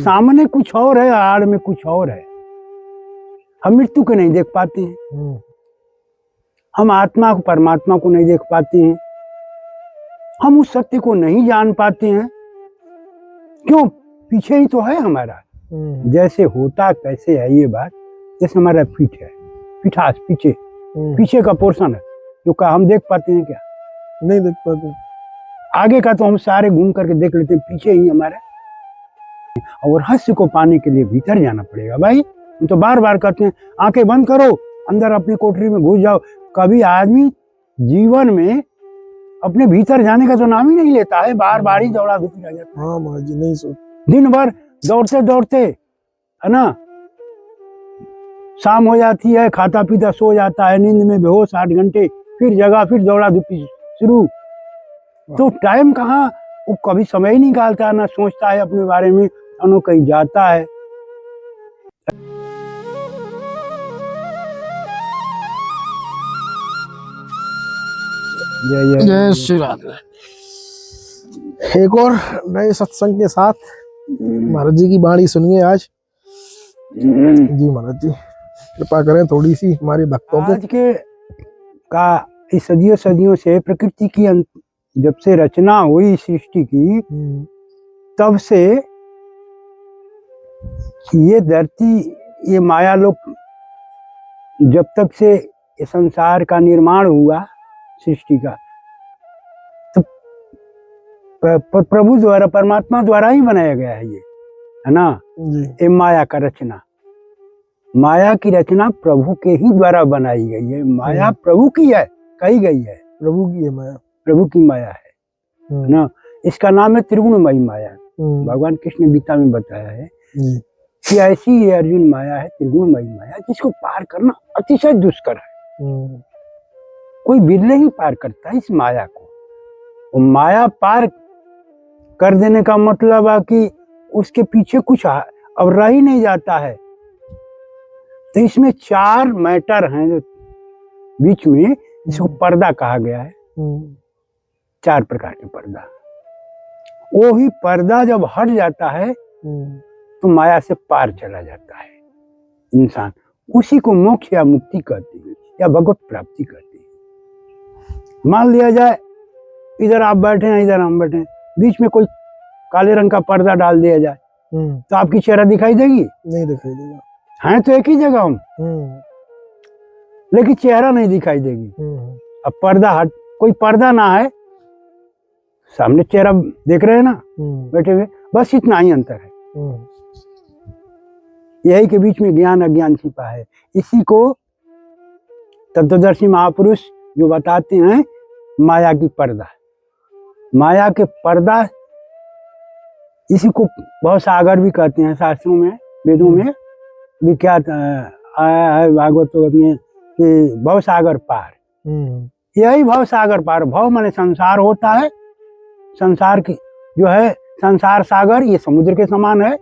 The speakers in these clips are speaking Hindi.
सामने कुछ और है, आड़ में कुछ और है। हम मृत्यु को नहीं देख पाते हैं, हम आत्मा को, परमात्मा को नहीं देख पाते हैं, हम उस सत्य को नहीं जान पाते हैं। क्यों? पीछे ही तो है हमारा। जैसे होता कैसे है ये बात, जैसे हमारा पीठ है, पिठास, पीछे पीछे का पोर्शन है जो का हम देख पाते हैं क्या? नहीं देख पाते। आगे का तो हम सारे घूम करके देख लेते हैं, पीछे ही हमारा। और रहस्य को पाने के लिए भीतर जाना पड़ेगा भाई। हम तो बार बार कहते हैं आंखें बंद करो, अंदर अपनी कोठरी में घुस जाओ। कभी आदमी जीवन में अपने भीतर जाने का तो नाम ही नहीं लेता है, बार बार ही दौड़ा धूपी रह जाता है। हाँ महाराज जी, नहीं सोच, दिन भर दौड़ते दौड़ते, है ना, शाम हो जाती है, खाता पीता सो जाता है, नींद में बेहोश 8 घंटे, फिर जगह, फिर दौड़ा धूपी शुरू। तो टाइम कहाँ, वो कभी समय ही निकालता है, ना सोचता है अपने बारे में, ना कहीं जाता है। जय श्री राधे। एक और नए सत्संग के साथ महाराज जी की वाणी सुनिए आज। जी महाराज जी, कृपा करें थोड़ी सी हमारे भक्तों पे। आज के का इस सदियों सदियों से प्रकृति की जब से रचना हुई सृष्टि की, तब से ये धरती, ये माया लोक, जब तक से ये संसार का निर्माण हुआ सृष्टि का, तो प्रभु द्वारा, परमात्मा द्वारा ही बनाया गया है ये, है ना। ये माया का रचना, माया की रचना प्रभु के ही द्वारा बनाई गई है। माया प्रभु की है, कही गई है, प्रभु की है माया, प्रभु की माया है ना। इसका नाम है त्रिगुणमयी माया। भगवान कृष्ण ने गीता में बताया है कि ऐसी ये अर्जुन माया है, त्रिगुणमयी माया, जिसको पार करना अतिशय दुष्कर है। कोई बिरले ही पार करता है इस माया को। वो माया पार कर देने का मतलब है कि उसके पीछे कुछ अब रह ही नहीं जाता है। तो इसमें 4 मैटर हैं जो बीच में, इसको पर्दा कहा गया है। 4 प्रकार के पर्दा। वो ही पर्दा जब हट जाता है तो माया से पार चला जाता है इंसान। उसी को मोक्ष या मुक्ति कहते हैं, या भगवत प्राप्ति कहते हैं। मान लिया जाए इधर आप बैठे हैं, इधर हम बैठे हैं, बीच में कोई काले रंग का पर्दा डाल दिया जाए, तो आपकी चेहरा दिखाई देगी? नहीं दिखाई देगा। हैं तो एक ही जगह हम, लेकिन चेहरा नहीं दिखाई देगी। अब पर्दा हट, कोई पर्दा ना है, सामने चेहरा देख रहे हैं ना बैठे हुए, बस इतना ही अंतर है। यही के बीच में ज्ञान अज्ञान छिपा है। इसी को तत्वदर्शी महापुरुष जो बताते हैं माया की पर्दा, माया के पर्दा, इसी को भवसागर भी कहते हैं। शास्त्रों में, वेदों में विख्यात आया है, भागवत में, कि भवसागर पार। यही भवसागर पार, भव माने संसार होता है, संसार की जो है संसार सागर, ये समुद्र के समान है।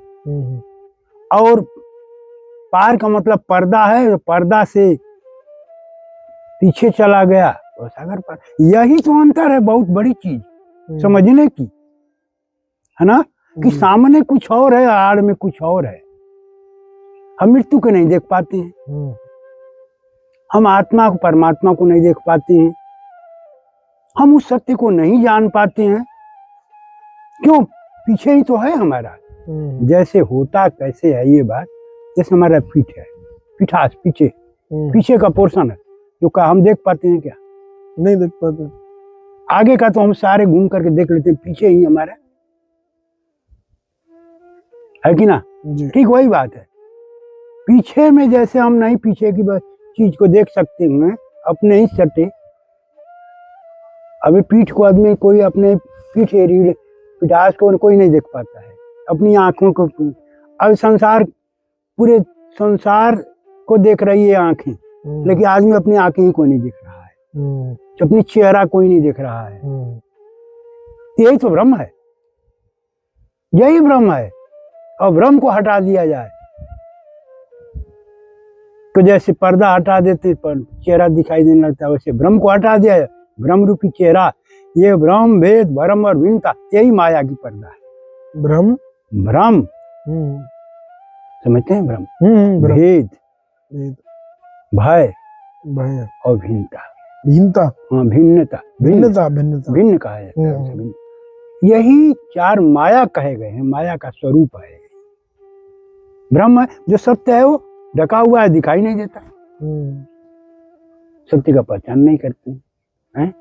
और पार का मतलब पर्दा है, जो पर्दा से पीछे चला गया वो सागर पार। यही तो अंतर है, बहुत बड़ी चीज समझने की, है ना, कि सामने कुछ और है, आड़ में कुछ और है। हम मृत्यु को नहीं देख पाते हैं, हम आत्मा को, परमात्मा को नहीं देख पाते हैं, हम उस सत्य को नहीं जान पाते हैं। क्यों? पीछे ही तो है हमारा। जैसे होता कैसे है ये बात, जैसे हमारा पीठ है, पिठास, पीछे पीछे का पोर्शन है जो का हम देख पाते हैं क्या? नहीं देख पाते। आगे का तो हम सारे घूम करके देख लेते हैं, पीछे ही हमारा है कि ना। ठीक वही बात है। पीछे में जैसे हम नहीं पीछे की चीज को देख सकते हैं अपने ही सटे। अभी पीठ को आदमी, कोई अपने पीठ रीढ़, पिठास को कोई नहीं देख पाता है अपनी आंखों को। अब संसार, पूरे संसार को देख रही है आंखें, लेकिन आदमी अपनी आंखें ही कोई नहीं देख रहा है, अपनी चेहरा कोई नहीं देख रहा है। यही तो भ्रम है, यही भ्रम है। और भ्रम को हटा दिया जाए तो जैसे पर्दा हटा देते पर चेहरा दिखाई देने लगता है, वैसे भ्रम को हटा दिया जाए, भ्रम रूपी चेहरा। ये भ्रम, भेद, भ्रम और भिन्नता, यही माया की पर्दा है। भ्रम, भ्रम, समझते हैं ब्रह्म, ब्रह्म, भेद, भेद, भय भय, और भिन्नता। भिन्नता, हाँ, भिन्नता, भिन्नता, भिन्नता, भिन्न कहा जाता है उसे, भिन्न। यही चार माया कहे गए हैं, माया का स्वरूप है ब्रह्म। जो सत्य है वो ढका हुआ है, दिखाई नहीं देता, सत्य का पहचान नहीं करते हैं।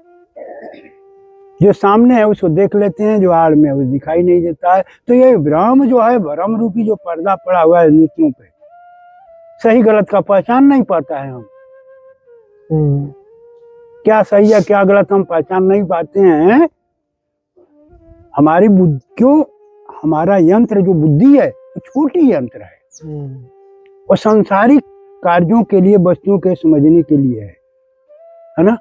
जो सामने है उसको देख लेते हैं, जो आड़ में है वो दिखाई नहीं देता है। तो ये ब्रह्म जो है, ब्रह्म रूपी जो पर्दा पड़ा हुआ है नेत्रों पे, सही गलत का पहचान नहीं पाता है हम। क्या सही है क्या गलत हम पहचान नहीं पाते हैं। हमारी बुद्धि, क्यों, हमारा यंत्र जो बुद्धि है वो छोटी यंत्र है, और सांसारिक कार्यों के लिए, वस्तुओं के समझने के लिए है ना।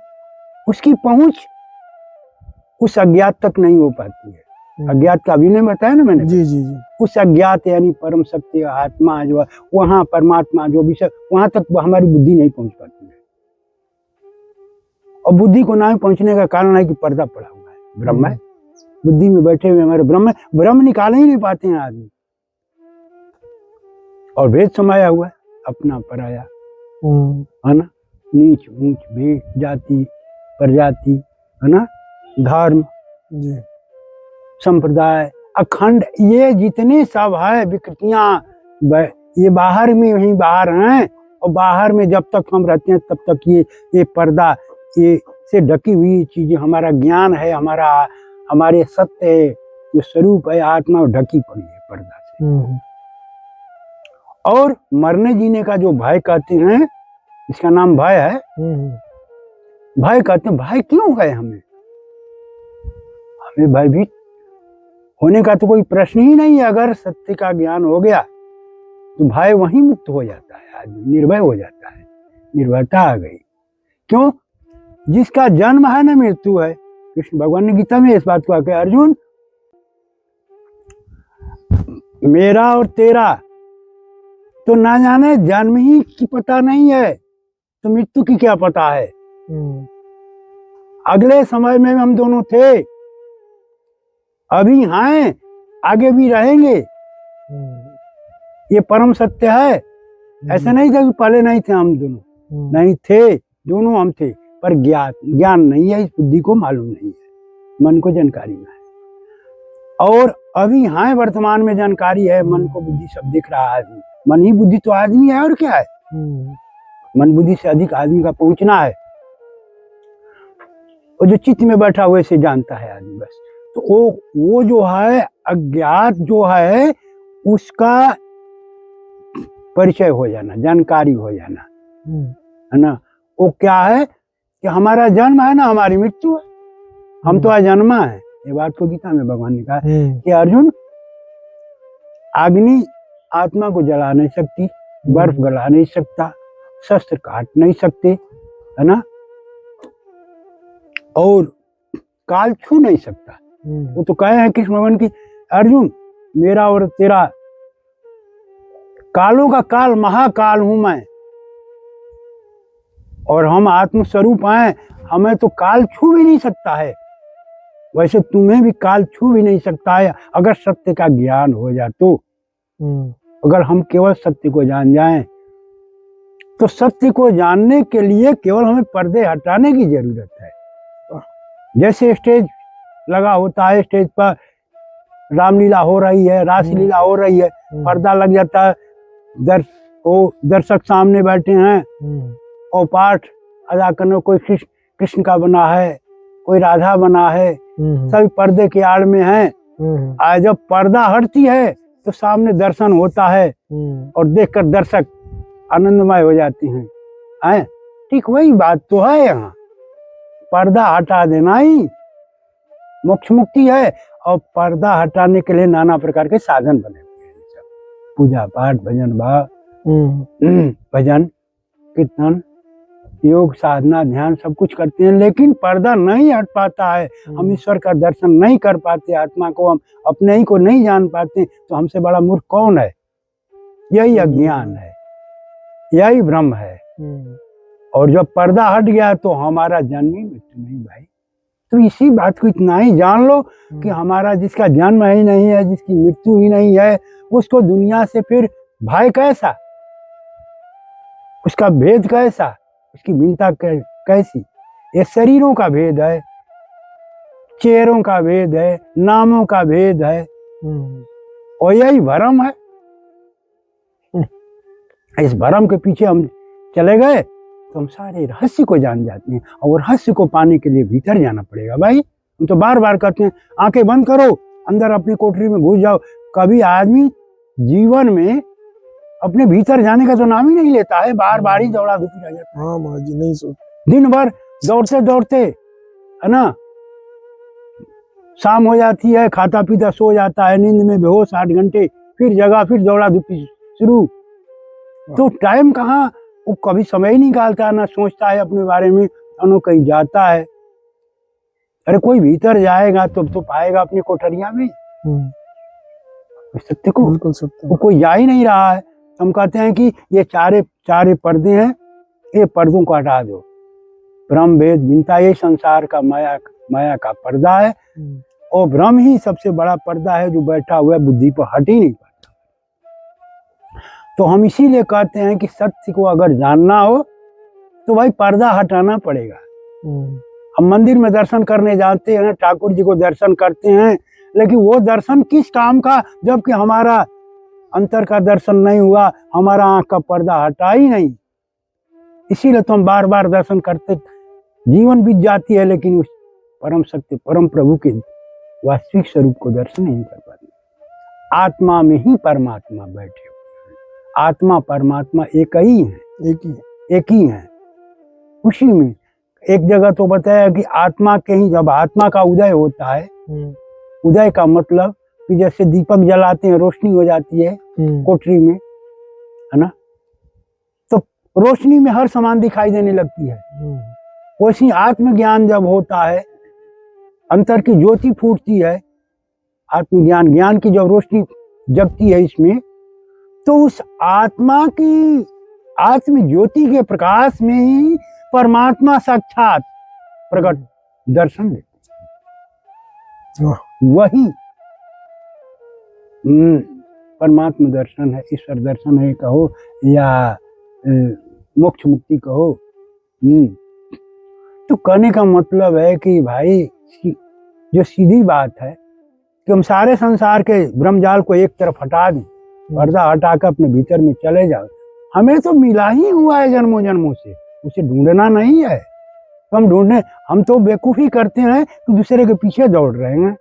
उसकी पहुंच उस अज्ञात तक नहीं हो पाती है। अज्ञात का अभी नहीं बताया ना मैंने। जी जी जी। उस अज्ञात यानी परम सत्य आत्मा जो है, वहां परमात्मा जो विषय, वहां तक हमारी बुद्धि नहीं पहुंच पाती है। और बुद्धि को ना पहुंचने का कारण है कि पर्दा पड़ा हुआ है, ब्रह्म है, बुद्धि में बैठे हुए हमारे ब्रह्म, ब्रह्म निकाल ही नहीं पाते हैं आदमी। और भेद समाया हुआ है, अपना पराया, है ना, नीच ऊंच, भेद, जाति प्रजाति, है ना, धर्म, संप्रदाय, अखंड, ये जितने सब है विकृतियां, ये बाहर में वहीं बाहर हैं। और बाहर में जब तक हम रहते हैं तब तक ये पर्दा, ये से ढकी हुई चीजें, हमारा ज्ञान है, हमारे सत्य है, जो स्वरूप है आत्मा, ढकी पड़ी है पर्दा से। और मरने जीने का जो भय कहते हैं, इसका नाम भय है। भय कहते हैं, भय क्यों है हमें भयभीत होने का तो कोई प्रश्न ही नहीं है। अगर सत्य का ज्ञान हो गया तो भय वहीं मुक्त हो जाता है, आदमी निर्भय हो जाता है, निर्भयता आ गई। क्यों, जिसका जन्म है ना मृत्यु है। कृष्ण भगवान ने गीता में इस बात को कहा, अर्जुन मेरा और तेरा तो ना जाने जन्म ही की पता नहीं है, तो मृत्यु की क्या पता है। अगले समय में हम दोनों थे, अभी हैं, आगे भी रहेंगे, ये परम सत्य है। ऐसा नहीं था कि पहले नहीं थे हम दोनों, नहीं थे, दोनों हम थे, पर ज्ञान नहीं है, इस बुद्धि को मालूम नहीं है, मन को जानकारी नहीं है। और अभी हाँ वर्तमान में जानकारी है, मन को बुद्धि सब दिख रहा है, मन ही बुद्धि तो आदमी है, और क्या है। मन बुद्धि से अधिक आदमी का पहुंचना है, और जो चित्त में बैठा हुए से जानता है आदमी बस। तो वो जो है अज्ञात जो है, उसका परिचय हो जाना, जानकारी हो जाना, है ना। वो क्या है कि हमारा जन्म है ना, हमारी मृत्यु है, हम तो अजन्मा है। ये बात को गीता में भगवान ने कहा कि अर्जुन, अग्नि आत्मा को जला नहीं सकती, बर्फ गला नहीं सकता, शस्त्र काट नहीं सकते, है ना, और काल छू नहीं सकता। वो तो कहे हैं कृष्ण भगवान की, अर्जुन मेरा और तेरा कालों का काल, महाकाल हूं मैं, और हम आत्मस्वरूप हैं, हमें तो काल छू भी नहीं सकता है। वैसे तुम्हें भी काल छू भी नहीं सकता है, अगर सत्य का ज्ञान हो जाए तो। अगर हम केवल सत्य को जान जाएं, तो सत्य को जानने के लिए केवल हमें पर्दे हटाने की जरूरत है। जैसे स्टेज लगा होता है, स्टेज पर रामलीला हो रही है, रासलीला हो रही है, पर्दा लग जाता है, दर्शक सामने बैठे हैं, और पाठ अदा करने, कोई कृष्ण का बना है, कोई राधा बना है, सभी पर्दे के आड़ में हैं। आज जब पर्दा हटती है तो सामने दर्शन होता है, और देखकर दर्शक आनंदमय हो जाते हैं। ठीक वही बात तो है, यहाँ पर्दा हटा देना ही मोक्ष मुक्ति है। और पर्दा हटाने के लिए नाना प्रकार के साधन बने हुए हैं, पूजा पाठ, भजन भाव, भजन कीर्तन, योग, साधना, ध्यान सब कुछ करते हैं, लेकिन पर्दा नहीं हट पाता है। हम ईश्वर का दर्शन नहीं कर पाते, आत्मा को हम अपने ही को नहीं जान पाते, तो हमसे बड़ा मूर्ख कौन है। यही अज्ञान है, यही भ्रम है। और जब पर्दा हट गया तो हमारा जन्म ही मृत्यु नहीं भाई। तो इसी बात को इतना ही जान लो कि हमारा जिसका जन्म ही नहीं है, जिसकी मृत्यु ही नहीं है, उसको दुनिया से फिर भय कैसा, उसका भेद कैसा, उसकी भिन्नता कैसी। ये शरीरों का भेद है, चेहरों का भेद है, नामों का भेद है, और यही भ्रम है। इस भ्रम के पीछे हम चले गए तो हम सारे रहस्य को जान जाते हैं, और रहस्य को पाने के लिए भीतर जाना पड़ेगा भाई। हम तो बार बार कहते हैं आंखें बंद करो, अंदर अपनी कोठरी में घुस जाओ। कभी आदमी जीवन में अपने भीतर जाने का तो नाम ही नहीं लेता है, बार बार ही दौड़ा धूपी रह जाता है। हाँ महाराज जी, नहीं सोच, दिन भर दौड़ते दौड़ते, है ना, शाम हो जाती है, खाता पीता सो जाता है, नींद में बेहोश 8 घंटे, फिर जगह, फिर दौड़ा धूपी शुरू। तो टाइम कहाँ, वो कभी समय ही निकालता है, ना सोचता है अपने बारे में, ना कहीं जाता है। अरे कोई भीतर जाएगा तो पाएगा अपनी कोठरिया में सत्य को। बिल्कुल सत्य। वो कोई जा ही नहीं रहा है। हम कहते हैं कि ये चारे पर्दे हैं, ये पर्दों को हटा दो। ब्रह्म वेद भिन्नता, ये संसार का माया का पर्दा है, और ब्रह्म ही सबसे बड़ा पर्दा है जो बैठा हुआ है, बुद्धि पर हट ही नहीं पाता। तो हम इसीलिए कहते हैं कि सत्य को अगर जानना हो तो भाई पर्दा हटाना पड़ेगा। हम मंदिर में दर्शन करने जाते हैं, ठाकुर जी को दर्शन करते हैं, लेकिन वो दर्शन किस काम का, जबकि हमारा अंतर का दर्शन नहीं हुआ, हमारा आंख का पर्दा हटा ही नहीं। इसीलिए तो हम बार बार दर्शन करते, जीवन बीत जाती है, लेकिन उस परम सत्य परम प्रभु के वास्तविक स्वरूप को दर्शन नहीं कर पाते। आत्मा में ही परमात्मा बैठे हुए हैं, आत्मा परमात्मा एक ही है, एक ही है। उसी में एक जगह तो बताया कि आत्मा के ही, जब आत्मा का उदय होता है, उदय का मतलब कि जैसे दीपक जलाते हैं, रोशनी हो जाती है कोठरी में, है ना, तो रोशनी में हर सामान दिखाई देने लगती है। वैसे आत्मज्ञान जब होता है, अंतर की ज्योति फूटती है, आत्मज्ञान ज्ञान की जब रोशनी जगती है इसमें, तो उस आत्मा की आत्म ज्योति के प्रकाश में ही परमात्मा साक्षात प्रकट दर्शन देते। वही परमात्मा दर्शन है, ईश्वर दर्शन है कहो, या मोक्ष मुक्ति कहो। तो कहने का मतलब है कि भाई जो सीधी बात है कि हम सारे संसार के ब्रह्मजाल को एक तरफ हटा दें, पर्दा हटाकर अपने भीतर में चले जाओ। हमें तो मिला ही हुआ है जन्मों जन्मों से, उसे ढूंढना नहीं है। तो हम तो बेवकूफी करते हैं कि दूसरे के पीछे दौड़ रहे हैं,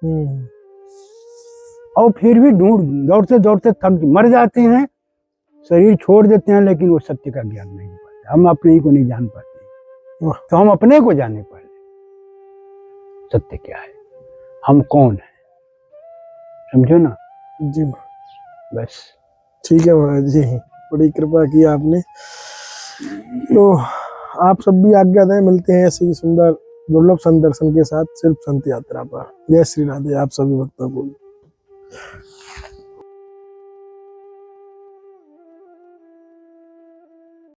और फिर भी दौड़ते दौड़ते थक मर जाते हैं, शरीर छोड़ देते हैं, लेकिन वो सत्य का ज्ञान नहीं पाते। हम अपने ही को नहीं जान पाते, तो हम अपने को जाने पहले सत्य क्या है, हम कौन है, समझो ना जी। बस ठीक है महाराज जी, बड़ी कृपा की आपने। तो आप सब भी आज्ञा दें, मिलते हैं ऐसे ही सुंदर दुर्लभ संत दर्शन के साथ सिर्फ संत यात्रा पर। जय श्री राधे आप सभी भक्तों को।